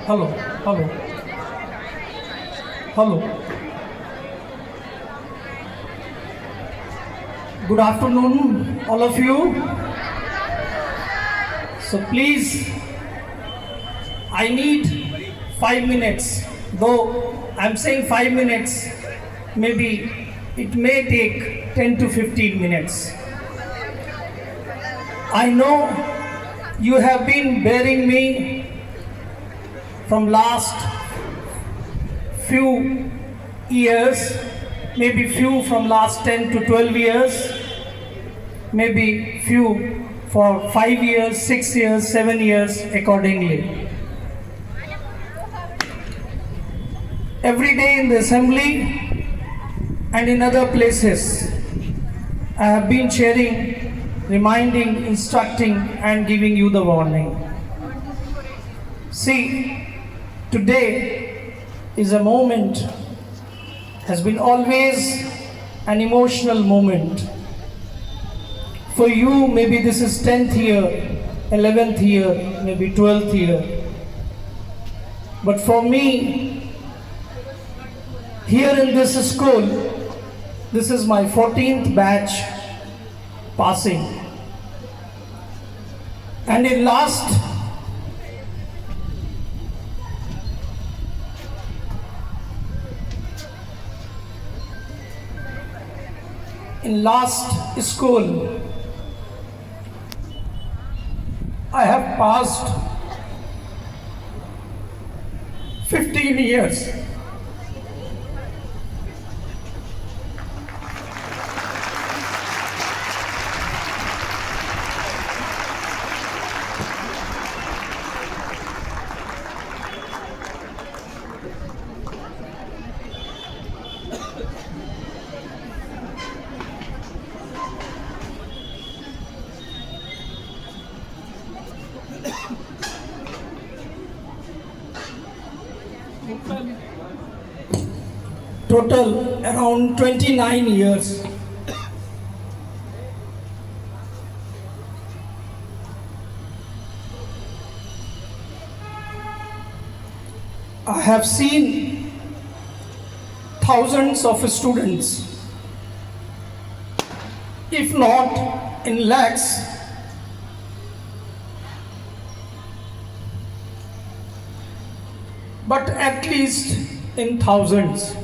Hello, hello, hello. Good afternoon, all of you. So please, I need 5 minutes. Though I'm saying 5 minutes, maybe it may take 10 to 15 minutes. I know you have been bearing me from last few years, maybe few from last 10 to 12 years, maybe few for 5 years, 6 years, 7 years accordingly. Every day in the assembly and in other places, I have been sharing, reminding, instructing and giving you the warning. See, today is a moment, has been always an emotional moment. For you, maybe this is 10th year, 11th year, maybe 12th year. But for me, here in this school, this is my 14th batch passing. And in last school, I have passed 15 years. Total around 29 years. I have seen thousands of students, if not in lakhs, but at least in thousands.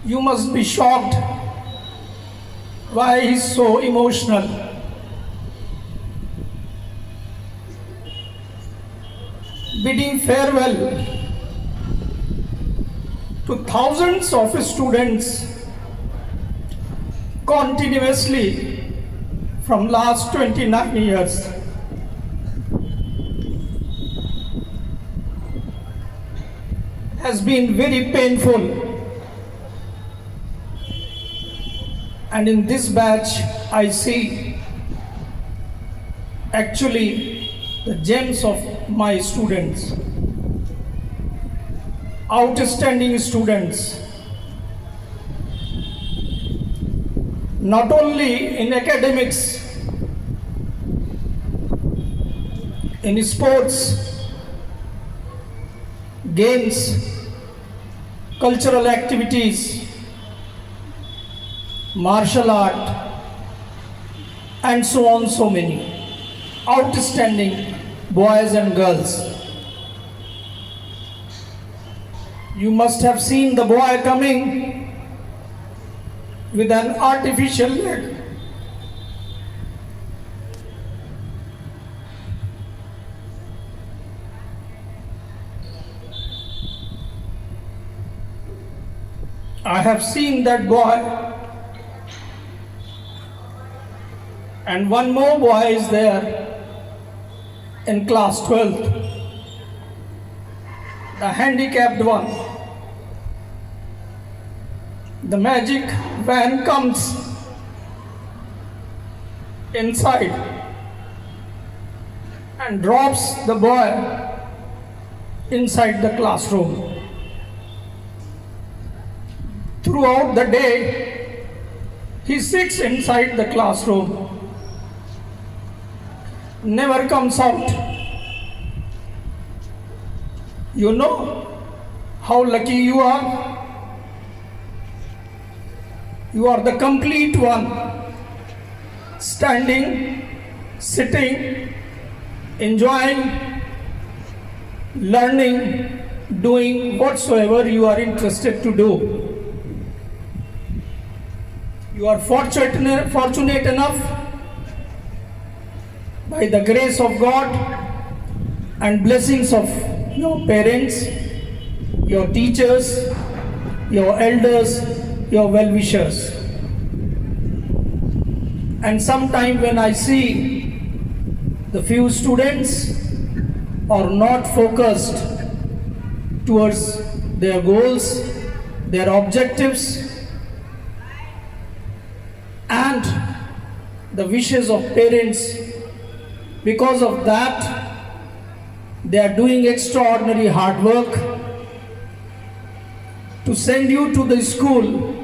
You must be shocked why he's so emotional. Bidding farewell to thousands of students continuously from last 29 years. Has been very painful. And in this batch, I see actually the gems of my students, outstanding students, not only in academics, in sports, games, cultural activities, martial art, and so on, so many outstanding boys and girls. You must have seen the boy coming with an artificial leg. I have seen that boy. And one more boy is there in class 12th, the handicapped one. The magic van comes inside and drops the boy inside the classroom. Throughout the day, he sits inside the classroom never comes out. You know how lucky you are? You are the complete one, standing, sitting, enjoying, learning, doing whatsoever you are interested to do. You are fortunate enough by the grace of God and blessings of your parents, your teachers, your elders, your well-wishers. And sometime when I see the few students are not focused towards their goals, their objectives, and the wishes of parents, because of that, they are doing extraordinary hard work to send you to the school,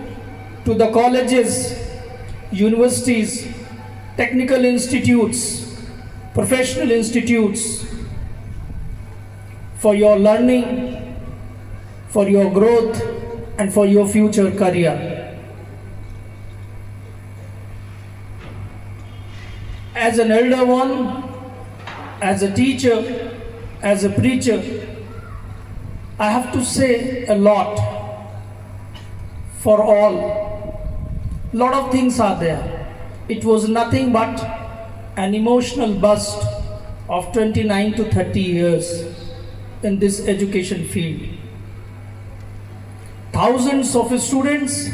to the colleges, universities, technical institutes, professional institutes, for your learning, for your growth, and for your future career. As an elder one, as a teacher, as a preacher, I have to say a lot for all. Lot of things are there. It was nothing but an emotional burst of 29 to 30 years in this education field. Thousands of students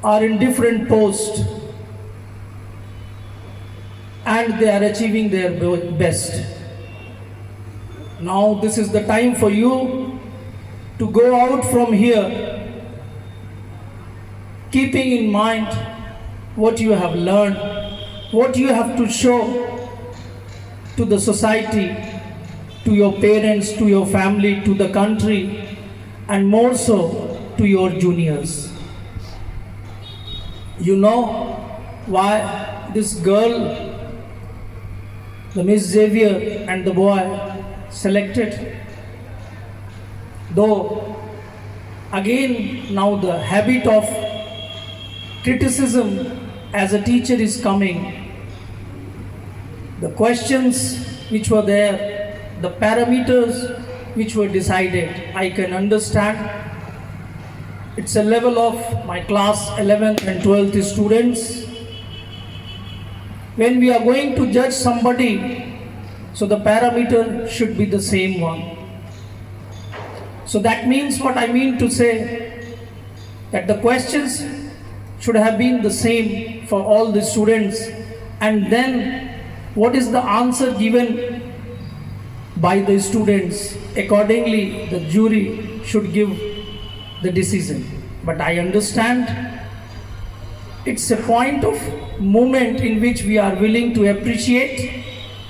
are in different posts and they are achieving their best. Now this is the time for you to go out from here, keeping in mind what you have learned, what you have to show to the society, to your parents, to your family, to the country, and more so to your juniors. You know why this girl, the Miss Xavier, and the boy selected? Though again now the habit of criticism as a teacher is coming, the questions which were there, the parameters which were decided, I can understand. It's a level of my class 11th and 12th students. When we are going to judge somebody, so the parameter should be the same one. So that means what I mean to say, that the questions should have been the same for all the students, and then what is the answer given by the students, accordingly the jury should give the decision. But I understand it's a point of moment in which we are willing to appreciate,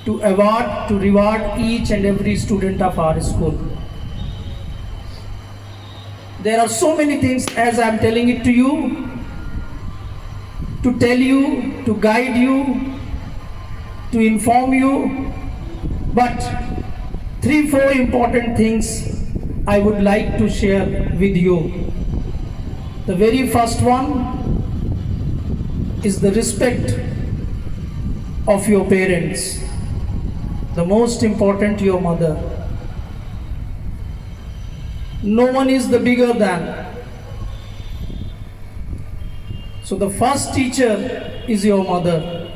to award, to reward each and every student of our school. There are so many things, as I am telling it to you, to tell you, to guide you, to inform you, but 3-4 important things I would like to share with you. The very first one is the respect of your parents. The most important, your mother. No one is the bigger than. So the first teacher is your mother.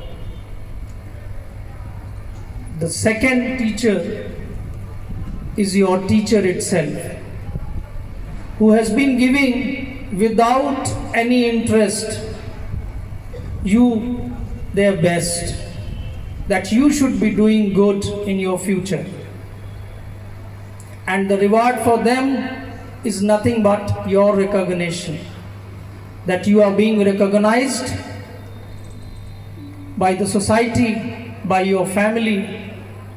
The second teacher is your teacher itself, who has been giving without any interest you their best, that you should be doing good in your future. And the reward for them is nothing but your recognition, that you are being recognized by the society, by your family,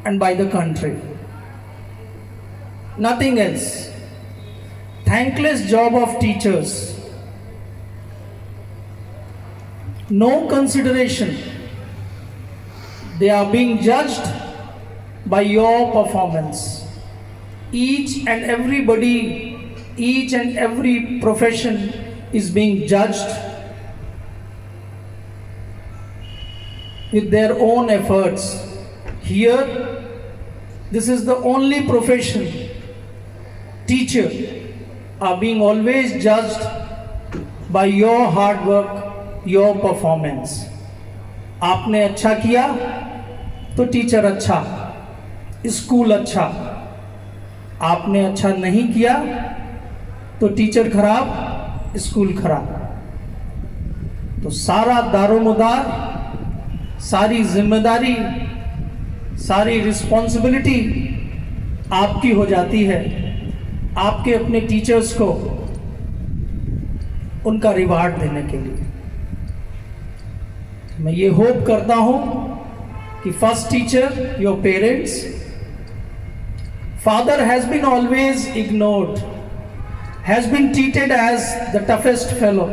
and by the country. Nothing else. Thankless job of teachers. No consideration They are being judged by your performance. Each and everybody, each and every profession is being judged with their own efforts. Here, this is the only profession, teacher, are being always judged by your hard work, your performance. आपने अच्छा किया तो teacher अच्छा, school अच्छा. आपने अच्छा नहीं किया तो टीचर खराब, स्कूल खराब. तो सारा दारोमदार, सारी जिम्मेदारी, सारी रिस्पॉन्सिबिलिटी आपकी हो जाती है. आपके अपने टीचर्स को उनका रिवार्ड देने के लिए. मैं ये होप करता हूं कि first teacher, your parents, father has been always ignored, has been treated as the toughest fellow.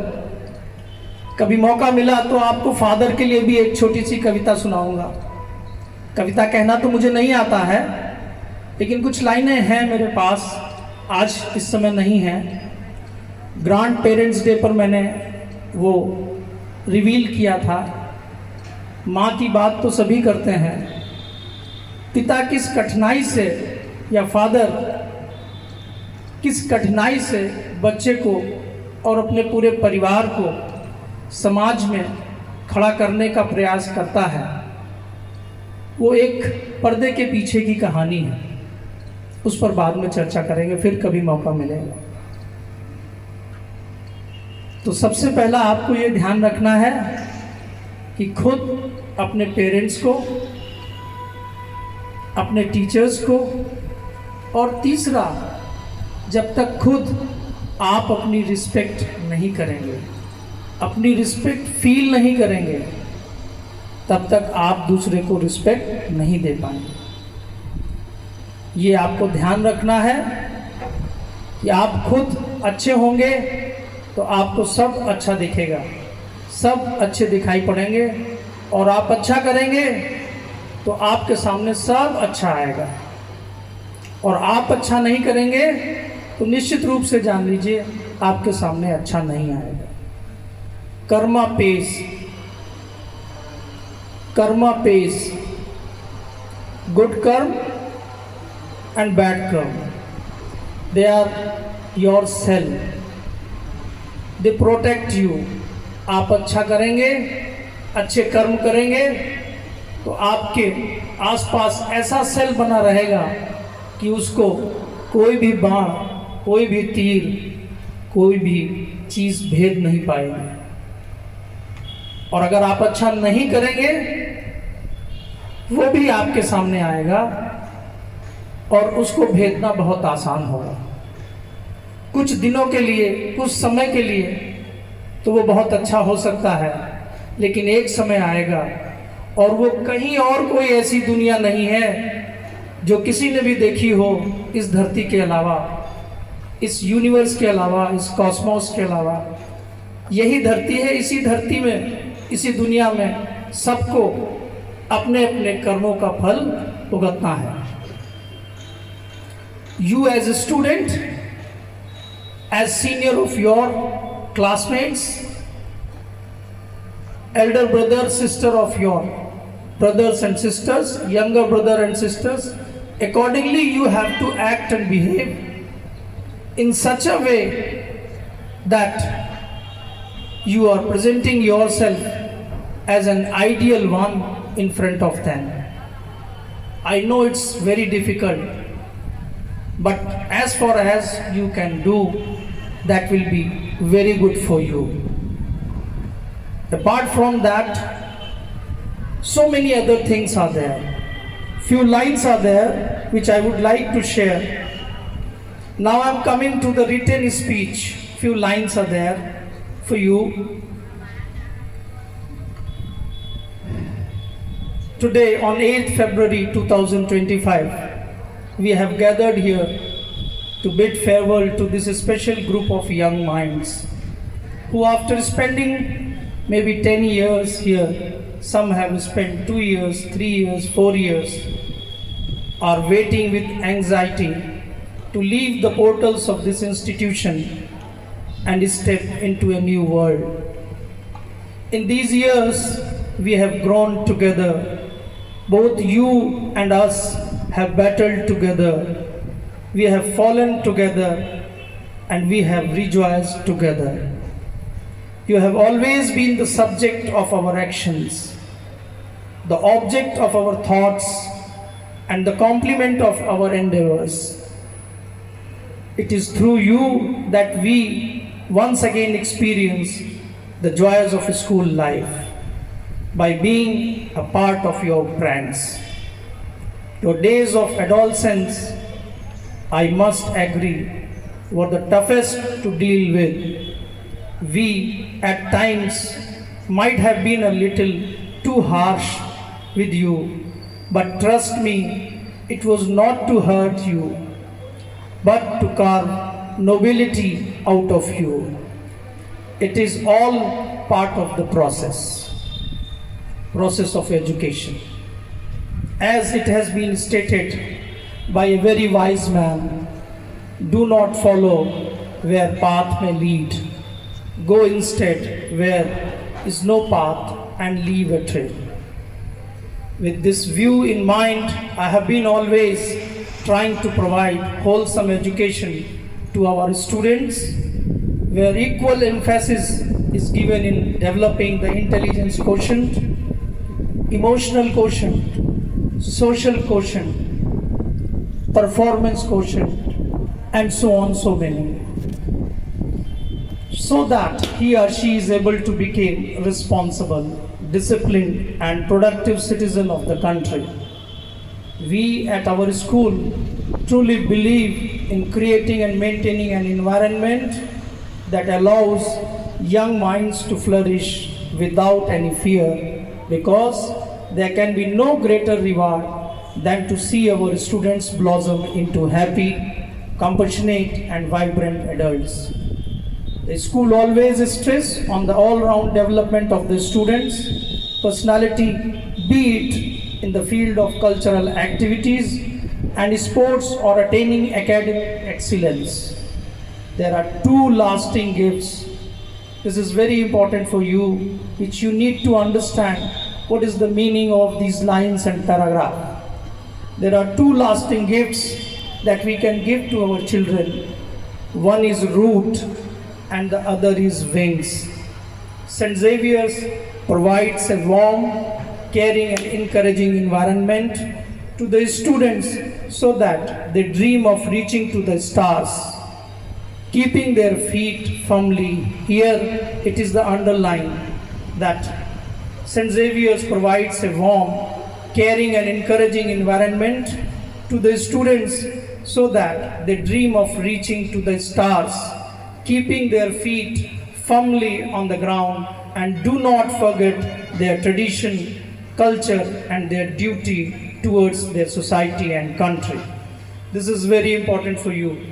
कभी मौका मिला तो आपको फादर के लिए भी एक छोटी सी कविता सुनाऊंगा. कविता कहना तो मुझे नहीं आता है, लेकिन कुछ लाइनें हैं मेरे पास, आज इस समय नहीं है. ग्रैंड पेरेंट्स डे पर मैंने वो रिवील किया था. माँ की बात तो सभी करते हैं, पिता किस कठिनाई से या फादर किस कठिनाई से बच्चे को और अपने पूरे परिवार को समाज में खड़ा करने का प्रयास करता है, वो एक पर्दे के पीछे की कहानी है. उस पर बाद में चर्चा करेंगे, फिर कभी मौका मिलेगा. तो सबसे पहला आपको ये ध्यान रखना है कि खुद अपने पेरेंट्स को, अपने टीचर्स को, और तीसरा, जब तक खुद आप अपनी रिस्पेक्ट नहीं करेंगे, अपनी रिस्पेक्ट फील नहीं करेंगे, तब तक आप दूसरे को रिस्पेक्ट नहीं दे पाएंगे. ये आपको ध्यान रखना है कि आप खुद अच्छे होंगे तो आपको सब अच्छा दिखेगा, सब अच्छे दिखाई पड़ेंगे, और आप अच्छा करेंगे तो आपके सामने सब अच्छा आएगा. और आप अच्छा नहीं करेंगे तो निश्चित रूप से जान लीजिए आपके सामने अच्छा नहीं आएगा. Karma pays, karma pays, good karma and bad karma, they are your self, they protect you. आप अच्छा करेंगे, अच्छे कर्म करेंगे तो आपके आसपास ऐसा सेल बना रहेगा कि उसको कोई भी बाण, कोई भी तीर, कोई भी चीज़ भेद नहीं पाएगी. और अगर आप अच्छा नहीं करेंगे, वो भी आपके सामने आएगा और उसको भेदना बहुत आसान होगा. कुछ दिनों के लिए, कुछ समय के लिए तो वो बहुत अच्छा हो सकता है, लेकिन एक समय आएगा और वो कहीं और कोई ऐसी दुनिया नहीं है जो किसी ने भी देखी हो इस धरती के अलावा, इस यूनिवर्स के अलावा, इस कॉस्मोस के अलावा. यही धरती है. इसी धरती में, इसी दुनिया में सबको अपने अपने कर्मों का फल भुगतना है. You as a student, as senior of your classmates, elder brother, sister of your brothers and sisters, younger brother and sisters, accordingly you have to act and behave in such a way that you are presenting yourself as an ideal one in front of them. I know it's very difficult, but as far as you can do, that will be very good for you. Apart from that, so many other things are there. Few lines are there which I would like to share. Now I am coming to the written speech. Few lines are there for you. Today on 8th February 2025, we have gathered here to bid farewell to this special group of young minds who, after spending maybe 10 years here, some have spent 2 years, 3 years, 4 years, are waiting with anxiety to leave the portals of this institution and step into a new world. In these years, we have grown together. Both you and us have battled together. We have fallen together and we have rejoiced together. You have always been the subject of our actions, the object of our thoughts, and the complement of our endeavors. It is through you that we once again experience the joys of school life by being a part of your pranks. Your days of adolescence, I must agree, were the toughest to deal with. We at times might have been a little too harsh with you, but trust me, it was not to hurt you, but to carve nobility out of you. It is all part of the process of education. As it has been stated by a very wise man, do not follow where path may lead. Go instead where is no path and leave a trail. With this view in mind, I have been always trying to provide wholesome education to our students, where equal emphasis is given in developing the intelligence quotient, emotional quotient, social quotient, performance quotient, and so on, so many, so that he or she is able to become responsible, disciplined, and productive citizen of the country. We at our school truly believe in creating and maintaining an environment that allows young minds to flourish without any fear, because there can be no greater reward than to see our students blossom into happy, compassionate, and vibrant adults. The school always stresses on the all-round development of the students' personality, be it in the field of cultural activities and sports or attaining academic excellence. There are two lasting gifts. This is very important for you, which you need to understand what is the meaning of these lines and paragraph. There are two lasting gifts that we can give to our children. One is root and the other is wings. St. Xavier's provides a warm, caring and encouraging environment to the students so that they dream of reaching to the stars, keeping their feet firmly. Here it is the underline that St. Xavier's provides a warm, caring and encouraging environment to the students so that they dream of reaching to the stars, keeping their feet firmly on the ground, and do not forget their tradition, culture, and their duty towards their society and country. This is very important for you.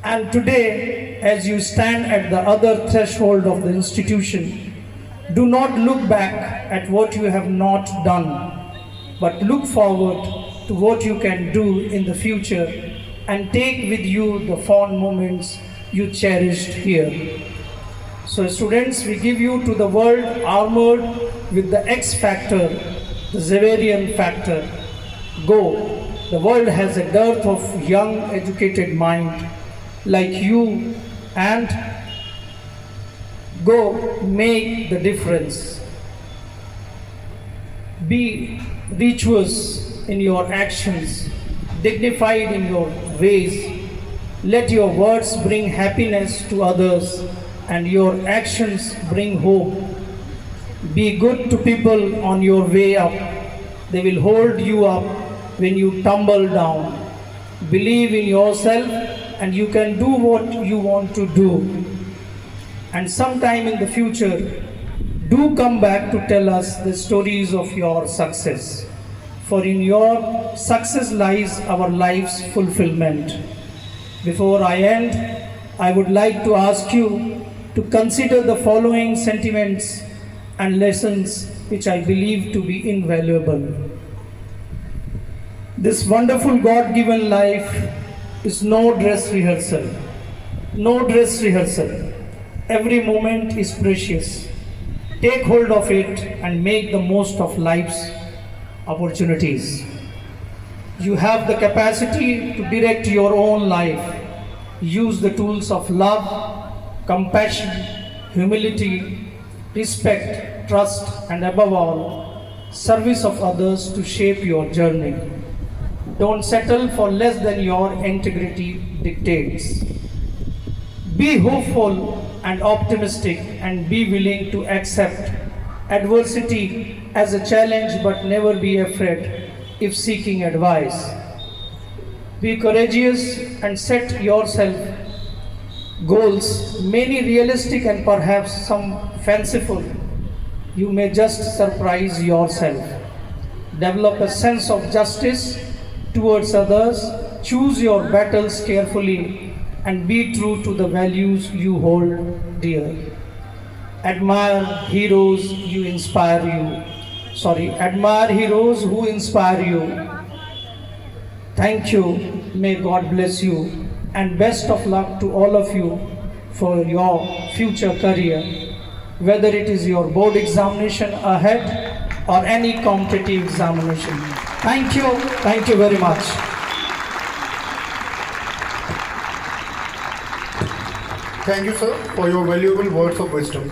And today, as you stand at the other threshold of the institution, do not look back at what you have not done, but look forward to what you can do in the future and take with you the fond moments you cherished here. So students, we give you to the world armored with the X factor, the Xaverian factor. Go. The world has a dearth of young, educated mind like you, and go make the difference. Be virtuous in your actions, dignified in your ways. Let your words bring happiness to others and your actions bring hope. Be good to people on your way up. They will hold you up when you tumble down. Believe in yourself and you can do what you want to do. And sometime in the future, do come back to tell us the stories of your success. For in your success lies our life's fulfillment. Before I end, I would like to ask you to consider the following sentiments and lessons which I believe to be invaluable. This wonderful God given life is no dress rehearsal. No dress rehearsal. Every moment is precious. Take hold of it and make the most of life's opportunities. You have the capacity to direct your own life. Use the tools of love, compassion, humility, respect, trust, and above all, service of others to shape your journey. Don't settle for less than your integrity dictates. Be hopeful and optimistic and be willing to accept adversity as a challenge, but never be afraid if seeking advice. Be courageous and set yourself goals, many realistic and perhaps some fanciful. You may just surprise yourself. Develop a sense of justice towards others. Choose your battles carefully and be true to the values you hold dear. Admire heroes you inspire you. Admire heroes who inspire you. Thank you. May God bless you. And best of luck to all of you for your future career, whether it is your board examination ahead or any competitive examination. Thank you. Thank you very much. Thank you, sir, for your valuable words of wisdom.